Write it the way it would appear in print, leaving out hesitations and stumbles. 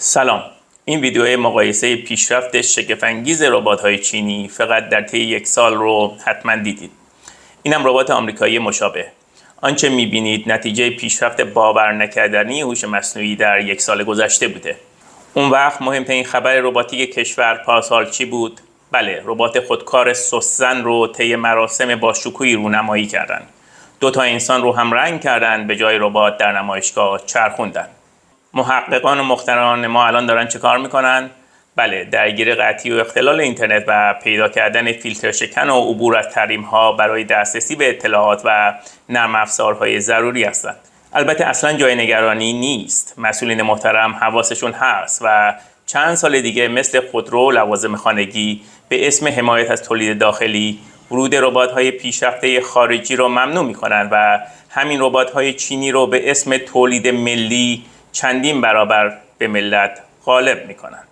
سلام. این ویدیو مقایسه پیشرفت شگفت‌انگیز ربات‌های چینی فقط در طی یک سال رو حتما دیدید. اینم ربات آمریکایی مشابه. آنچه می‌بینید نتیجه پیشرفت باور نکردنی هوش مصنوعی در یک سال گذشته بوده. اون وقت مهمترین خبر رباتیک کشور پارسال چی بود؟ بله، ربات خودکار سوسن رو طی مراسم با شکوهی رونمایی کردن. 2 انسان رو هم رنگ کردن، به جای ربات در نمایشگاه چرخوندن. محققان و مخترعان ما الان دارن چه کار میکنن؟ بله، درگیر قطعی و اختلال اینترنت و پیدا کردن فیلتر شکن و عبور از تحریم ها برای دسترسی به اطلاعات و نرم افزارهای ضروری هستند. البته اصلا جای نگرانی نیست. مسئولین محترم حواسشون هست و چند سال دیگه مثل خودرو و لوازم خانگی به اسم حمایت از تولید داخلی ورود ربات‌های پیشرفته خارجی رو ممنوع میکنن و همین ربات‌های چینی رو به اسم تولید ملی چندین برابر به ملت غالب میکنن.